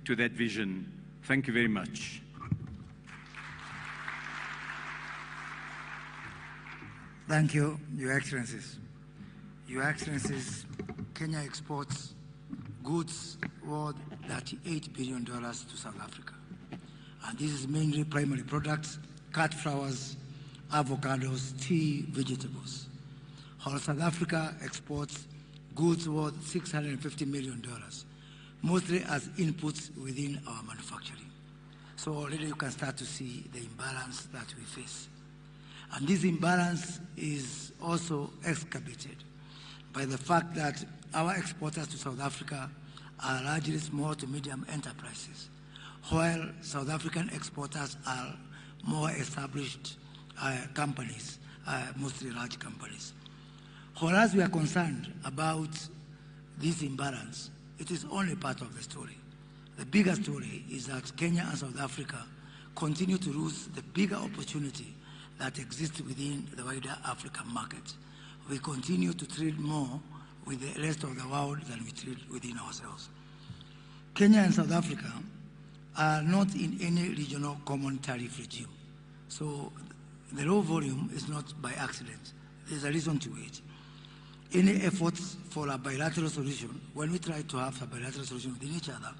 to that vision. Thank you very much. Thank you, Your Excellencies. Your Excellencies, Kenya exports goods worth $38 billion to South Africa. And this is mainly primary products, cut flowers, avocados, tea, vegetables. While South Africa exports goods worth $650 million, mostly as inputs within our manufacturing. So already you can start to see the imbalance that we face. And this imbalance is also exacerbated by the fact that our exporters to South Africa are largely small to medium enterprises, while South African exporters are more established companies, mostly large companies. Whereas we are concerned about this imbalance, it is only part of the story. The bigger story is that Kenya and South Africa continue to lose the bigger opportunity that exists within the wider African market. We continue to trade more with the rest of the world than we trade within ourselves. Kenya and South Africa are not in any regional common tariff regime. So the low volume is not by accident. There's a reason to it. Any efforts for a bilateral solution, when we try to have a bilateral solution within each other,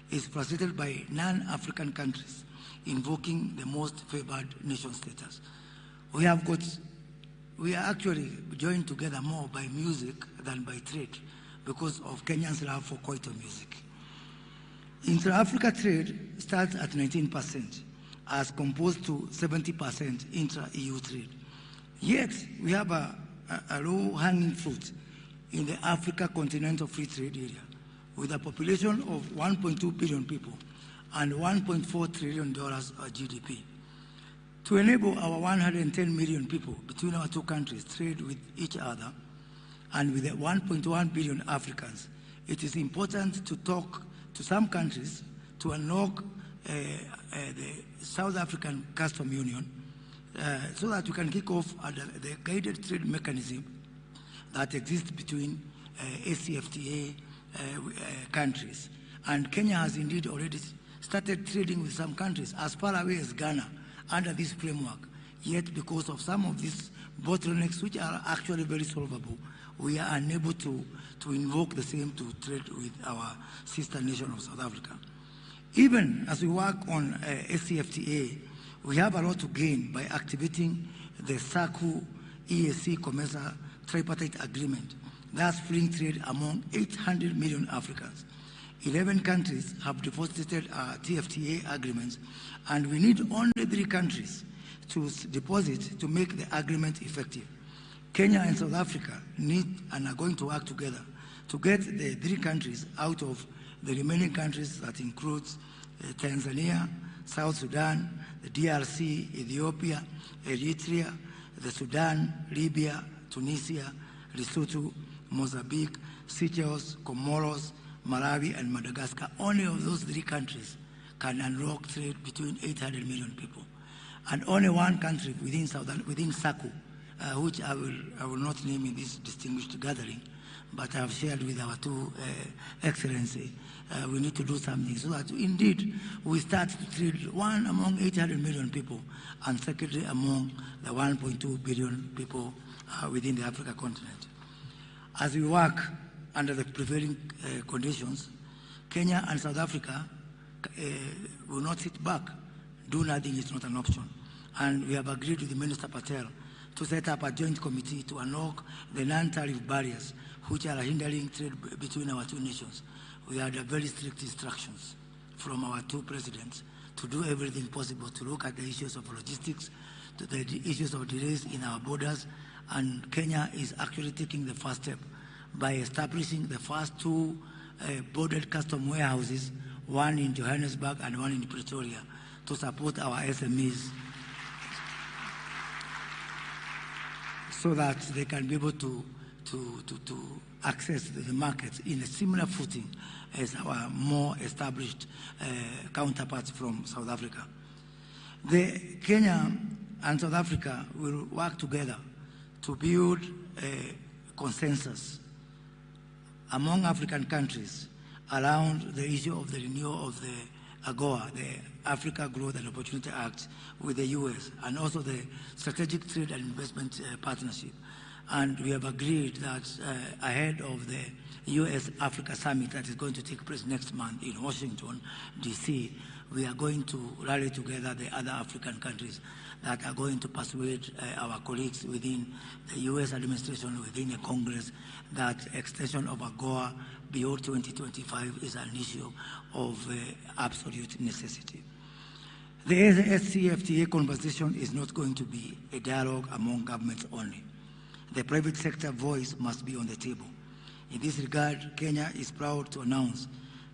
is facilitated by non-African countries invoking the most favored nation status. We are actually joined together more by music than by trade because of Kenyans' love for Kwaito music. Intra-Africa trade starts at 19% as composed to 70% intra-EU trade. Yet, we have a low-hanging fruit in the Africa Continental Free Trade Area with a population of 1.2 billion people and $1.4 trillion GDP. To enable our 110 million people between our two countries trade with each other and with the 1.1 billion Africans, it is important to talk to some countries to unlock the South African Custom Union so that we can kick off the guided trade mechanism that exists between ACFTA countries. And Kenya has indeed already started trading with some countries as far away as Ghana under this framework. Yet because of some of these bottlenecks, which are actually very solvable, we are unable to invoke the same to trade with our sister nation of South Africa. Even as we work on ACFTA, we have a lot to gain by activating the SACU EAC COMESA tripartite agreement, thus freeing trade among 800 million Africans. 11 countries have deposited TFTA agreements, and we need only 3 countries to deposit to make the agreement effective. Kenya and South Africa need and are going to work together to get the 3 countries out of the remaining countries that includes Tanzania, South Sudan, the DRC, Ethiopia, Eritrea, the Sudan, Libya, Tunisia, Lesotho, Mozambique, Seychelles, Comoros, Malawi, and Madagascar. Only of those 3 countries can unlock trade between 800 million people. And only one country within SACU, which I will not name in this distinguished gathering, but I have shared with our 2 excellencies, we need to do something so that indeed we start to trade one among 800 million people and secondly among the 1.2 billion people within the Africa continent. As we work under the prevailing conditions, Kenya and South Africa will not sit back. Do nothing is not an option. And we have agreed with the Minister Patel to set up a joint committee to unlock the non-tariff barriers which are hindering trade between our 2 nations. We had very strict instructions from our 2 presidents to do everything possible to look at the issues of logistics, to the issues of delays in our borders, and Kenya is actually taking the first step by establishing the first 2 bordered custom warehouses, one in Johannesburg and one in Pretoria, to support our SMEs so that they can be able to access the markets in a similar footing as our more established counterparts from South Africa. Kenya and South Africa will work together to build a consensus among African countries around the issue of the renewal of the AGOA, the Africa Growth and Opportunity Act with the US, and also the Strategic Trade and Investment Partnership. And we have agreed that ahead of the US-Africa Summit that is going to take place next month in Washington, D.C., we are going to rally together the other African countries that are going to persuade our colleagues within the US administration, within the Congress, that extension of AGOA beyond 2025 is an issue of absolute necessity. The SCFTA conversation is not going to be a dialogue among governments only. The private sector voice must be on the table. In this regard, Kenya is proud to announce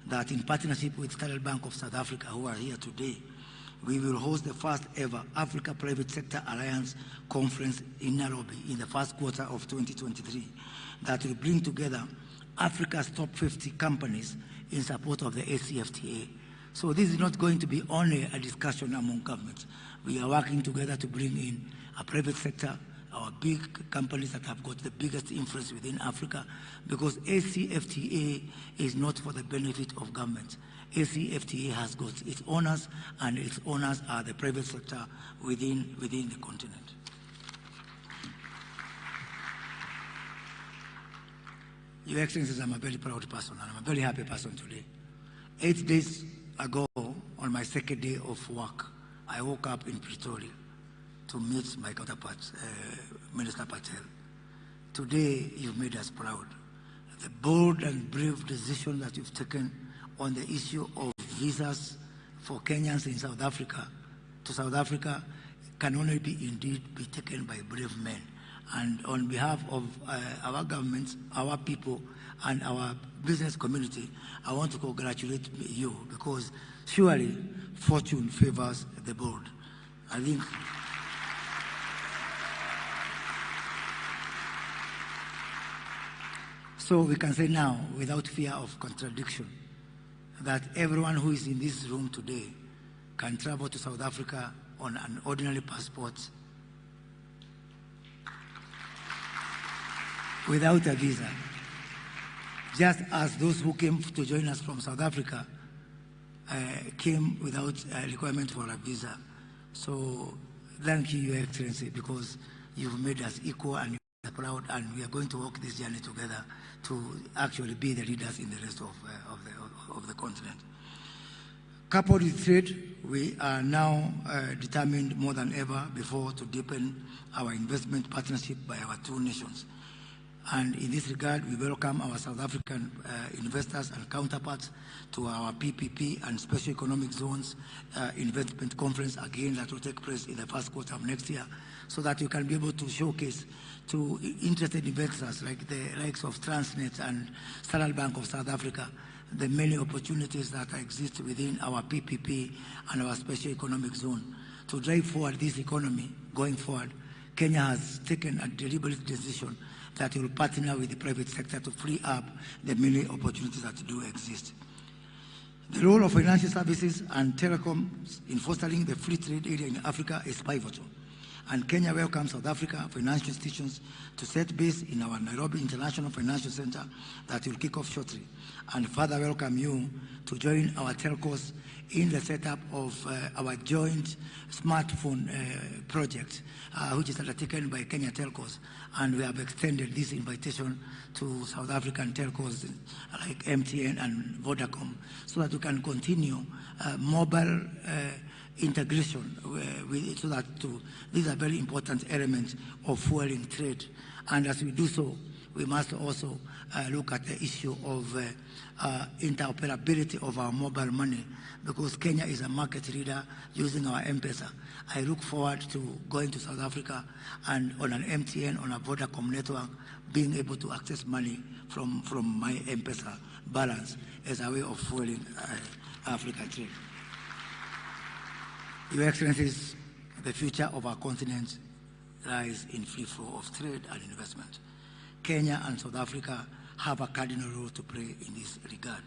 that in partnership with Standard Bank of South Africa, who are here today, we will host the first ever Africa Private Sector Alliance Conference in Nairobi in the first quarter of 2023 that will bring together Africa's top 50 companies in support of the ACFTA. So this is not going to be only a discussion among governments. We are working together to bring in a private sector, our big companies that have got the biggest influence within Africa, because ACFTA is not for the benefit of government. ACFTA has got its owners, and its owners are the private sector within the continent. Your Excellencies, I'm a very proud person, and I'm a very happy person today. 8 days ago, on my second day of work, I woke up in Pretoria to meet my counterpart, Minister Patel. Today, you've made us proud. The bold and brave decision that you've taken on the issue of visas for Kenyans in South Africa to South Africa can only be taken by brave men. And on behalf of our governments, our people, and our business community, I want to congratulate you, because surely fortune favors the bold. I think so we can say now, without fear of contradiction, that everyone who is in this room today can travel to South Africa on an ordinary passport without a visa, just as those who came to join us from South Africa came without a requirement for a visa. So thank you, Your Excellency, because you've made us equal and you're proud, and we are going to walk this journey together to actually be the leaders in the rest of the continent. Coupled with trade, we are now determined more than ever before to deepen our investment partnership by our two nations. And in this regard, we welcome our South African investors and counterparts to our PPP and Special Economic Zones investment conference, again, that will take place in the first quarter of next year, so that you can be able to showcase to interested investors like the likes of Transnet and Standard Bank of South Africa the many opportunities that exist within our PPP and our Special Economic Zone. To drive forward this economy going forward, Kenya has taken a deliberate decision that will partner with the private sector to free up the many opportunities that do exist. The role of financial services and telecoms in fostering the free trade area in Africa is pivotal. And Kenya welcomes South Africa financial institutions to set base in our Nairobi International Financial Center that will kick off shortly, and further welcome you to join our telcos in the setup of our joint smartphone project, which is undertaken by Kenya Telcos, and we have extended this invitation to South African telcos like MTN and Vodacom, so that we can continue mobile integration so that these are very important elements of fueling trade. And as we do so, we must also look at the issue of interoperability of our mobile money, because Kenya is a market leader using our M-Pesa. I look forward to going to South Africa and on an MTN, on a Vodacom network, being able to access money from my M-Pesa balance as a way of fueling African trade. Your Excellencies, the future of our continent lies in free flow of trade and investment. Kenya and South Africa have a cardinal role to play in this regard.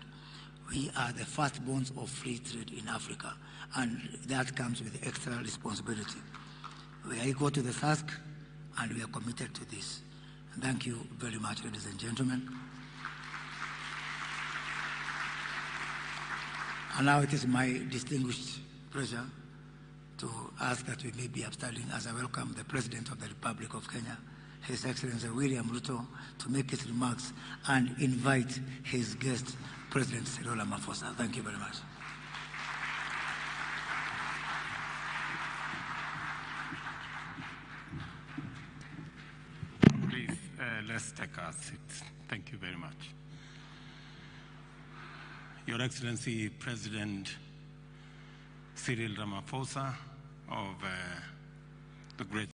We are the firstborns of free trade in Africa, and that comes with extra responsibility. We are equal to the task, and we are committed to this. Thank you very much, ladies and gentlemen. And now it is my distinguished pleasure to ask that we may be upstanding as I welcome the President of the Republic of Kenya, His Excellency William Ruto, to make his remarks and invite his guest, President Cyril Ramaphosa. Thank you very much. Please, let's take our seats. Thank you very much. Your Excellency, President Cyril Ramaphosa of the Great